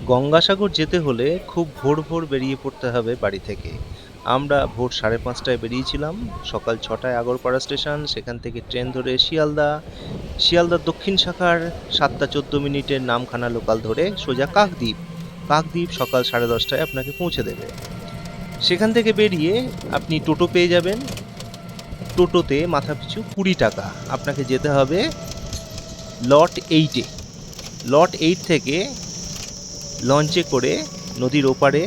গঙ্গাসাগর যেতে হলে খুব ভোর ভোর বেরিয়ে পড়তে হবে বাড়ি থেকে। আমরা ভোর 5:30টায় বেরিয়েছিলাম। সকাল 6টায় আগরপাড়া স্টেশন, সেখান থেকে ট্রেন ধরে শিয়ালদা, শিয়ালদার দক্ষিণ শাখার 7টা 14 মিনিটের নামখানা লোকাল ধরে সোজা কাকদ্বীপ। কাকদ্বীপ সকাল 10:30টায় আপনাকে পৌঁছে দেবে। সেখান থেকে বেরিয়ে আপনি টোটো পেয়ে যাবেন। টোটোতে মাথাপিছু 20 টাকা। আপনাকে যেতে হবে লট 8-এ। লট 8 থেকে লঞ্চে করে নদীর ওপারে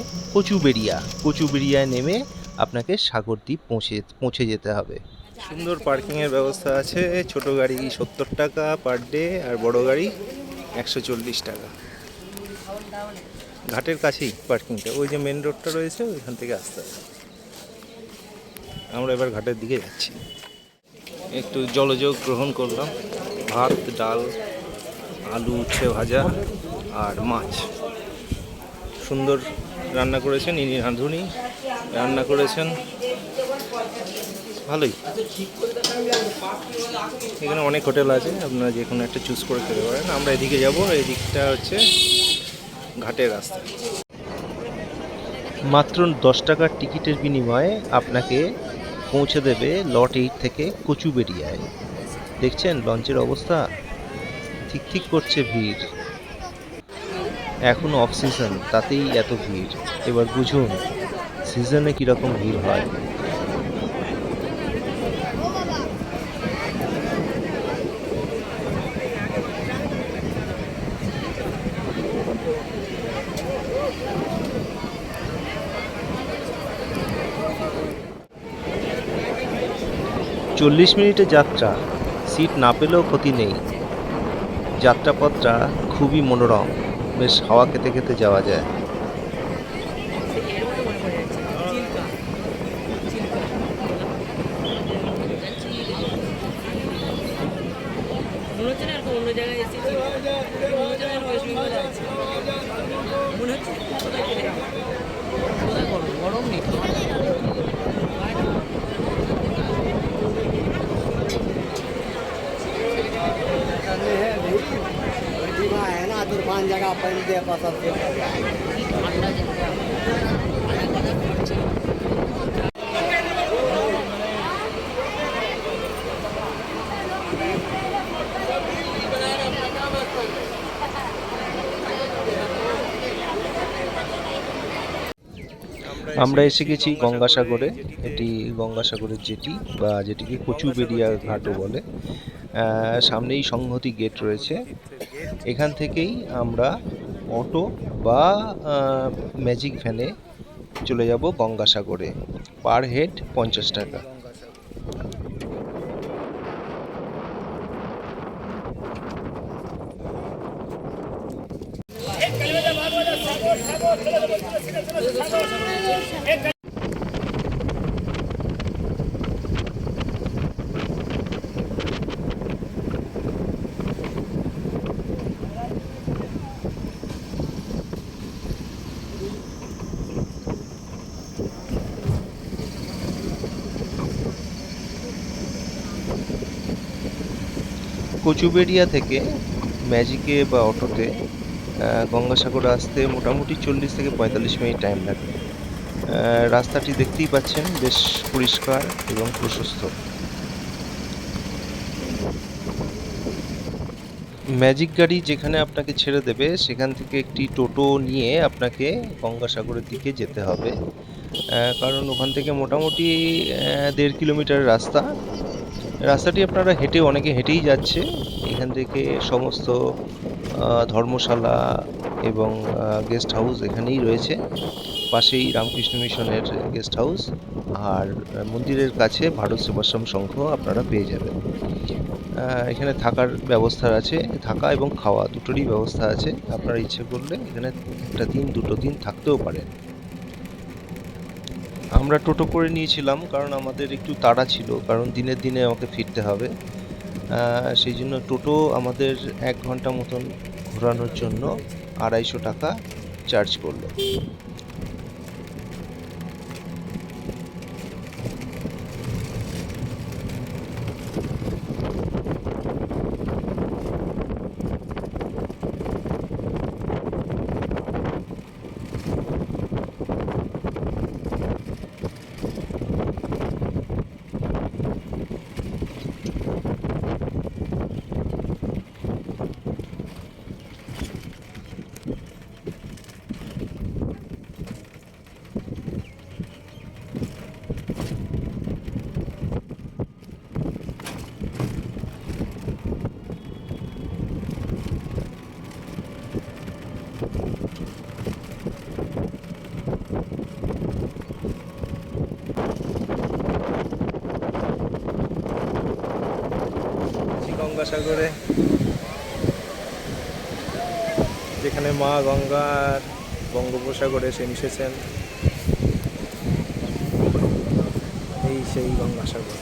কচুবেড়িয়ায় নেমে আপনাকে সাগরদ্বীপ পৌঁছে যেতে হবে। সুন্দর পার্কিংয়ের ব্যবস্থা আছে। ছোট গাড়ি 70 টাকা পার ডে, আর বড় গাড়ি 140 টাকা। ঘাটের কাছেই পার্কিংটা, ওই যে মেন রোডটা রয়েছে ওইখান থেকে আসতে হবে। আমরা এবার ঘাটের দিকে যাচ্ছি। একটু জলযোগ গ্রহণ করলাম। ভাত, ডাল, আলু উচ্ছে ভাজা আর মাছ। সুন্দর রান্না করেছেন ইনি, রাঁধুনি রান্না করেছেন ভালোই। এখানে অনেক হোটেল আছে, আপনারা যে কোনো একটা চুজ করে খেতে পারেন। আমরা এদিকে যাব, এই দিকটা হচ্ছে ঘাটের রাস্তা। মাত্র 10 টাকার টিকিটের বিনিময়ে আপনাকে পৌঁছে দেবে লট 8 থেকে কচুবেড়িয়ায়। দেখছেন লঞ্চের অবস্থা, ঠিক ঠিক করছে ভিড়। এখন অফ সিজন, তাতেই এত ভিড়। এবার বুঝুন সিজনে কীরকম ভিড় হয়। 40 মিনিটের যাত্রা, সিট না পেলেও ক্ষতি নেই। যাত্রাপথটা খুবই মনোরম, বেশ হাওয়া খেতে খেতে যাওয়া যায়। আমরা এসে গেছি গঙ্গাসাগরে। এটি গঙ্গাসাগরের জেটি, বা যেটিকে কচুবেড়িয়া ঘাটও বলে। সামনেই সংহতি গেট রয়েছে। এখান থেকেই আমরা অটো বা ম্যাজিক ভ্যানে চলে যাব গঙ্গাসাগরে। পার হেড 50 টাকা। কচুবেড়িয়া থেকে ম্যাজিকে বা অটোতে গঙ্গাসাগরে আসতে মোটামুটি 40 থেকে 45 মিনিট টাইম লাগে। রাস্তাটি দেখতেই পাচ্ছেন, বেশ পরিষ্কার এবং প্রশস্ত। ম্যাজিক গাড়ি যেখানে আপনাকে ছেড়ে দেবে, সেখান থেকে একটি টোটো নিয়ে আপনাকে গঙ্গাসাগরের দিকে যেতে হবে। কারণ ওখান থেকে মোটামুটি 1.5 কিলোমিটার রাস্তা। রাস্তাটি আপনারা অনেকে হেঁটেই যাচ্ছে। এখান থেকে সমস্ত ধর্মশালা এবং গেস্ট হাউস এখানেই রয়েছে। পাশেই রামকৃষ্ণ মিশনের গেস্ট হাউস, আর মন্দিরের কাছে ভারত সেবাশ্রম সংঘ আপনারা পেয়ে যাবেন। এখানে থাকার ব্যবস্থা আছে, থাকা এবং খাওয়া দুটোরই ব্যবস্থা আছে। আপনারা ইচ্ছে করলে এখানে একটা দিন 2টো দিন থাকতেও পারেন। আমরা টোটো করে নিয়েছিলাম, কারণ আমাদের একটু তাড়া ছিল, কারণ দিনের দিনে আমাকে ফিরতে হবে। সেই জন্য টোটো আমাদের 1 ঘন্টা মতন ঘোরানোর জন্য 250 টাকা চার্জ করলো। গঙ্গাসাগরে, যেখানে মা গঙ্গার বঙ্গোপসাগরে এসে মিশেছেন। এই সেই গঙ্গাসাগর।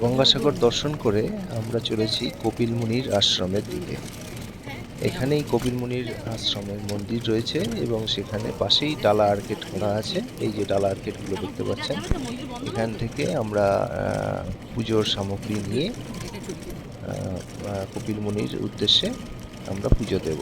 গঙ্গাসাগর দর্শন করে আমরা চলেছি কপিল মুনির আশ্রমের দিকে। এখানেই কপিল মুনির আশ্রমের মন্দির রয়েছে এবং সেখানে পাশেই ডালা আর্কেড করা আছে। এই যে ডালা আর্কেডগুলো দেখতে পাচ্ছেন, এখান থেকে আমরা পুজোর সামগ্রী নিয়ে কপিল মুনির উদ্দেশ্যে আমরা পুজো দেব।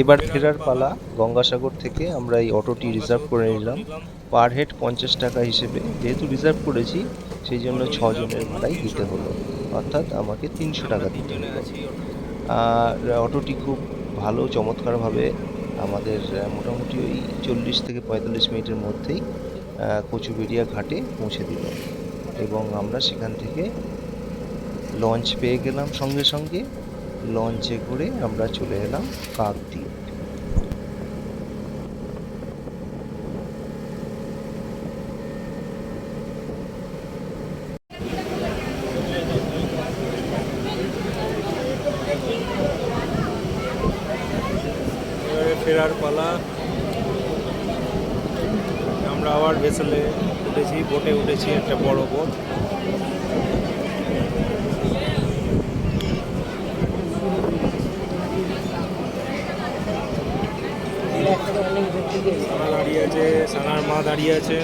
এবার ফেরার পালা। গঙ্গাসাগর থেকে আমরা এই অটোটি রিজার্ভ করে নিলাম। পার হেড 50 টাকা হিসেবে, যেহেতু রিজার্ভ করেছি সেই জন্য 6 জনের ভাড়াই দিতে হলো, অর্থাৎ আমাকে 300 টাকা দিতে হলো। আর অটোটি খুব ভালো, চমৎকারভাবে আমাদের মোটামুটি ওই 40 থেকে 45 মিনিটের মধ্যেই কচুবেড়িয়া ঘাটে পৌঁছে দিল এবং আমরা সেখান থেকে লঞ্চ পেয়ে গেলাম। সঙ্গে সঙ্গে লঞ্চে করে আমরা চলে এলাম কাকদ্বীপ। ফেরার পালা। আমরা আবার ভেসেলে উঠেছি, বোটে উঠেছি, একটা বড় বোট। সানা দাঁড়িয়ে আছে, সানার মা দাঁড়িয়ে আছে।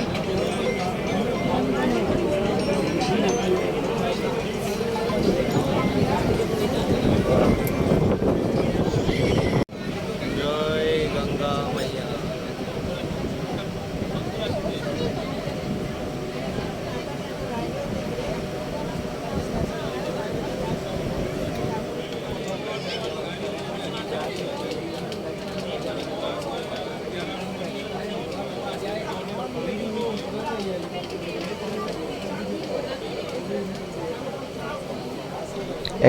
জয় গঙ্গা মাইয়া।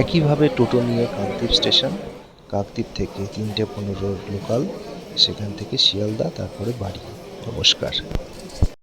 একইভাবে টোটো নিয়ে কাকদ্বীপ স্টেশন, কাকদ্বীপ থেকে 3:15 লোকাল, সেখান থেকে শিয়ালদা, তারপরে বাড়ি। নমস্কার।